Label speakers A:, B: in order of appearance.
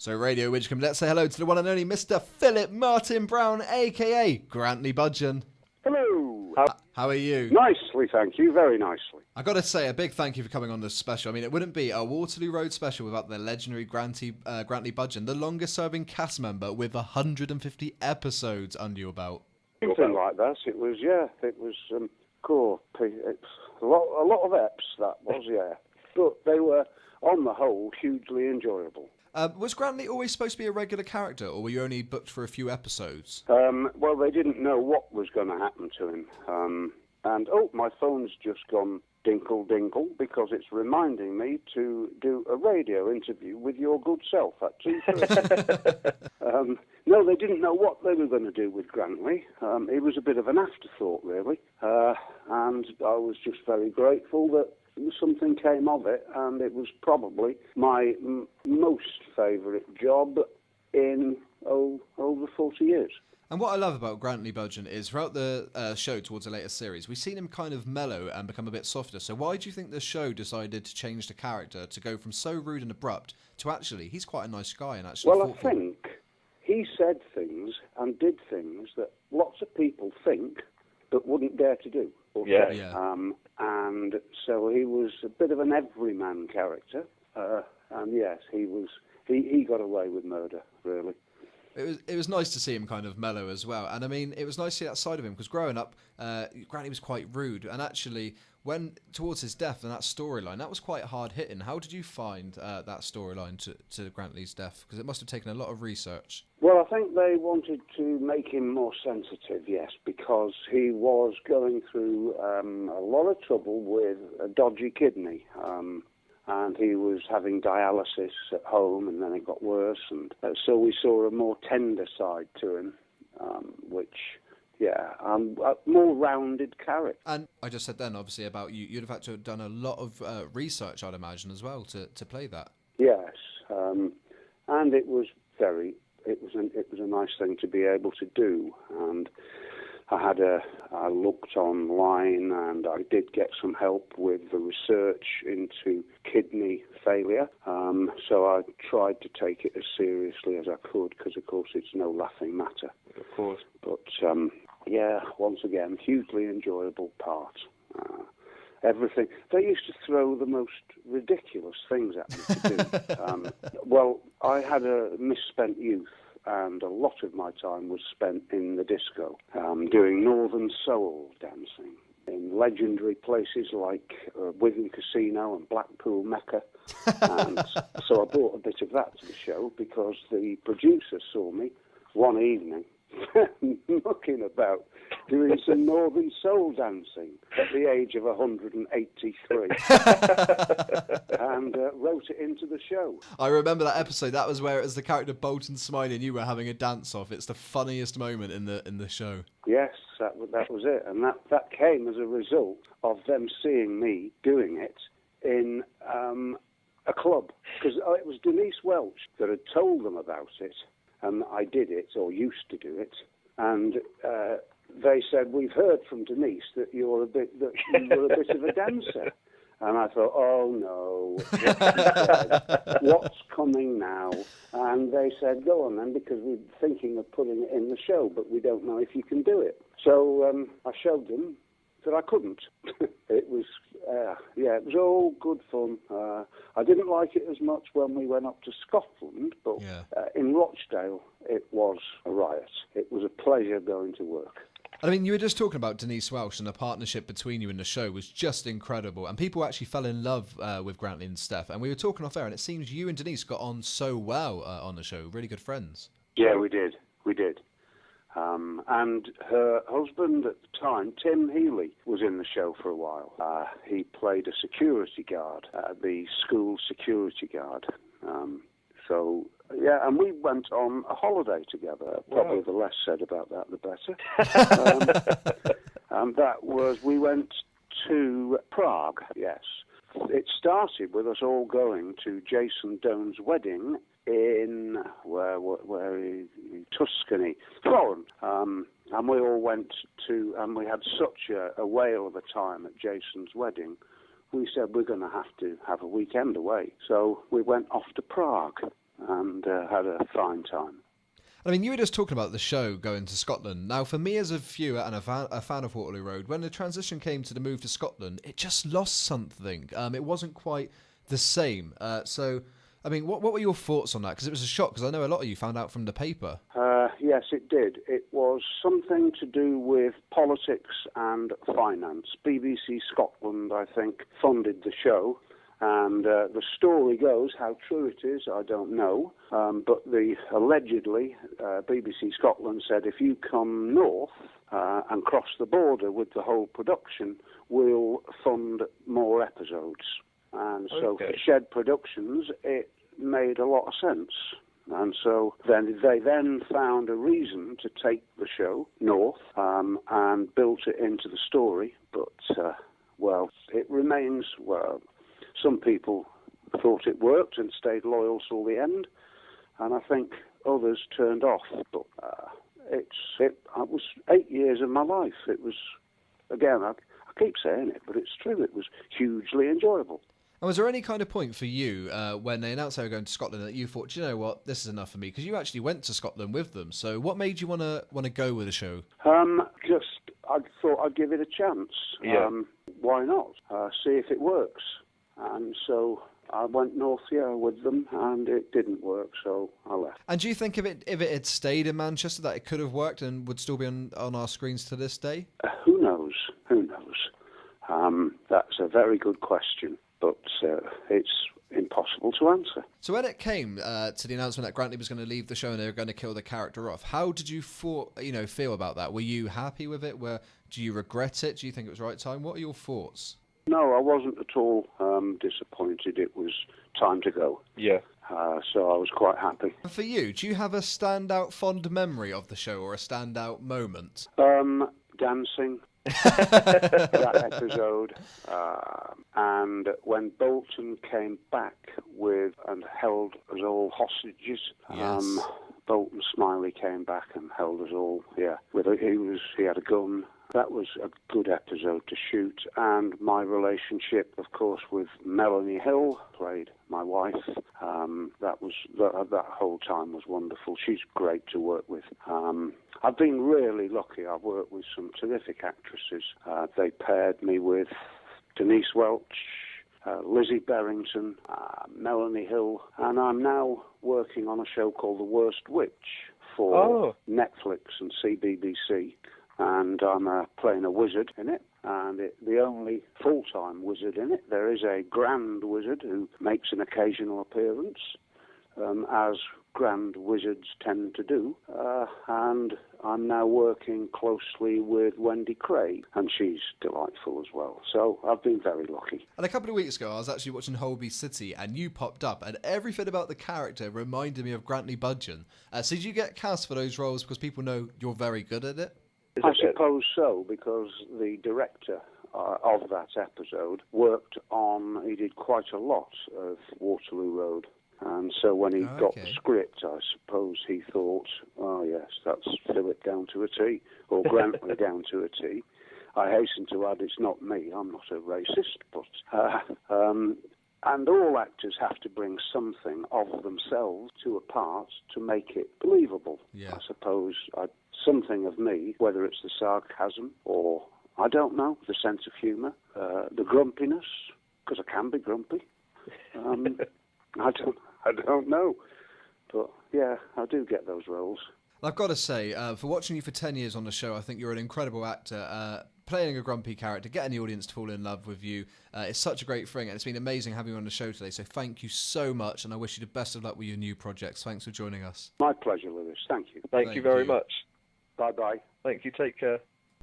A: So Radio Widgecombe, let's say hello to the one and only Mr. Phlip Martin Brown, a.k.a. Grantley Budgeon.
B: Hello.
A: How are you?
B: Nicely, thank you. Very nicely.
A: I got to say, a big thank you for coming on this special. I mean, it wouldn't be a Waterloo Road special without the legendary Grantley Budgeon, the longest-serving cast member with 150 episodes under your belt.
B: Something like that. It was, cool. It's a lot of eps, that was, yeah. But they were, on the whole, hugely enjoyable.
A: Was Grantley always supposed to be a regular character, or were you only booked for a few episodes?
B: Well, they didn't know what was going to happen to him. My phone's just gone dinkle because it's reminding me to do a radio interview with your good self at 2:30. No, they didn't know what they were going to do with Grantley. It was a bit of an afterthought, really. And I was just very grateful that something came of it, and it was probably my most favourite job in over 40 years.
A: And what I love about Grantley Budgeon is throughout the show towards the later series, we've seen him kind of mellow and become a bit softer. So why do you think the show decided to change the character to go from so rude and abrupt to actually, he's quite a nice guy and actually
B: Well, I think he said things and did things that lots of people think but wouldn't dare to do.
A: Yeah.
B: And so he was a bit of an everyman character. And yes, he got away with murder, really.
A: It was nice to see him kind of mellow as well. And I mean, it was nice to see that side of him because growing up, Grantley was quite rude. And actually, when towards his death and that storyline, that was quite hard hitting. How did you find that storyline to Grantley's death? Because it must have taken a lot of research.
B: Well, I think they wanted to make him more sensitive, yes, because he was going through a lot of trouble with a dodgy kidney. And he was having dialysis at home, and then it got worse. And so we saw a more tender side to him, a more rounded character.
A: And I just said then, obviously, about you'd have had to have done a lot of research, I'd imagine, as well, to play that.
B: Yes, and it was a nice thing to be able to do. And I looked online and I did get some help with the research into kidney failure. So I tried to take it as seriously as I could because, of course, it's no laughing matter.
C: Of course.
B: But, once again, hugely enjoyable part. Everything. They used to throw the most ridiculous things at me to do. Well, I had a misspent youth, and a lot of my time was spent in the disco, doing Northern Soul dancing in legendary places like Wigan Casino and Blackpool Mecca. And so I brought a bit of that to the show because the producer saw me one evening mucking about doing some Northern Soul dancing at the age of 183 and wrote it into the show.
A: I remember that episode. That was where it was the character Bolton Smiley and you were having a dance-off. It's the funniest moment in the show.
B: Yes, that was it. And that came as a result of them seeing me doing it in a club. Because it was Denise Welch that had told them about it. And I did it, or used to do it, and they said, "We've heard from Denise that you were a bit of a dancer." And I thought, "Oh no, what's coming now?" And they said, "Go on then, because we're thinking of putting it in the show, but we don't know if you can do it." So I showed them that I couldn't. It was all good fun. I didn't like it as much when we went up to Scotland, but in Rochdale it was a riot. It was a pleasure going to work.
A: I mean, you were just talking about Denise Welch, and the partnership between you in the show was just incredible, and people actually fell in love with Grantley and Steph, and we were talking off air, and it seems you and Denise got on so well on the show, really good friends.
B: Yeah, we did. And her husband at the time, Tim Healy, was in the show for a while. He played a security guard, the school security guard. And we went on a holiday together. Probably the less said about that, the better. And that was, we went to Prague, yes. It started with us all going to Jason Doan's wedding in Tuscany, Florence, and we all went to, and we had such a whale of a time at Jason's wedding. We said we're going to have a weekend away, so we went off to Prague, and had a fine time.
A: I mean, you were just talking about the show going to Scotland. Now, for me as a viewer and a fan of Waterloo Road, when the transition came to the move to Scotland, it just lost something. It wasn't quite the same. So, I mean, what were your thoughts on that? Because it was a shock, because I know a lot of you found out from the paper.
B: Yes, it did. It was something to do with politics and finance. BBC Scotland, I think, funded the show. And the story goes, how true it is, I don't know, but allegedly BBC Scotland said, if you come north and cross the border with the whole production, we'll fund more episodes. And so for Shed Productions, it made a lot of sense. And so then they found a reason to take the show north and built it into the story. But, it remains, some people thought it worked and stayed loyal till the end, and I think others turned off. But it was 8 years of my life. It was, again, I keep saying it, but it's true. It was hugely enjoyable.
A: And was there any kind of point for you when they announced they were going to Scotland that you thought, do you know what, this is enough for me? Because you actually went to Scotland with them. So what made you want to go with the show?
B: I thought I'd give it a chance.
C: Yeah.
B: Why not? See if it works. And so I went north, with them, and it didn't work, so I left.
A: And do you think if it had stayed in Manchester that it could have worked and would still be on our screens to this day?
B: Who knows? That's a very good question, but it's impossible to answer.
A: So when it came to the announcement that Grantley was going to leave the show and they were going to kill the character off, how did you feel about that? Were you happy with it? Do you regret it? Do you think it was the right time? What are your thoughts?
B: No, I wasn't at all disappointed. It was time to go.
C: Yeah.
B: So I was quite happy.
A: For you, do you have a standout fond memory of the show or a standout moment?
B: Dancing. That episode. And when Bolton came back and held us all hostages.
A: Yes.
B: Bolton Smiley came back and held us all. Yeah. He had a gun. That was a good episode to shoot, and my relationship, of course, with Melanie Hill, played my wife. That whole time was wonderful. She's great to work with. I've been really lucky. I've worked with some terrific actresses. They paired me with Denise Welch, Lizzie Berrington, Melanie Hill, and I'm now working on a show called The Worst Witch for Netflix and CBBC. And I'm playing a wizard in it, and the only full-time wizard in it. There is a grand wizard who makes an occasional appearance, as grand wizards tend to do, and I'm now working closely with Wendy Craig, and she's delightful as well. So I've been very lucky.
A: And a couple of weeks ago, I was actually watching Holby City, and you popped up, and everything about the character reminded me of Grantley Budgeon. So did you get cast for those roles because people know you're very good at it?
B: I suppose so, because the director of that episode he did quite a lot of Waterloo Road. And so when he got the script, I suppose he thought, oh yes, that's Phlip down to a T, or Grantley down to a T. I hasten to add, it's not me, I'm not a racist, but... and all actors have to bring something of themselves to a part to make it believable. Yeah. I suppose something of me, whether it's the sarcasm or, I don't know, the sense of humour, the grumpiness, because I can be grumpy. I don't know. But, yeah, I do get those roles.
A: I've got to say, for watching you for 10 years on the show, I think you're an incredible actor. Playing a grumpy character, getting the audience to fall in love with you, it's such a great thing, and it's been amazing having you on the show today. So thank you so much, and I wish you the best of luck with your new projects. Thanks for joining us.
B: My pleasure, Lewis. Thank you.
C: Thank you very much.
B: Bye-bye.
C: Thank you. Take care.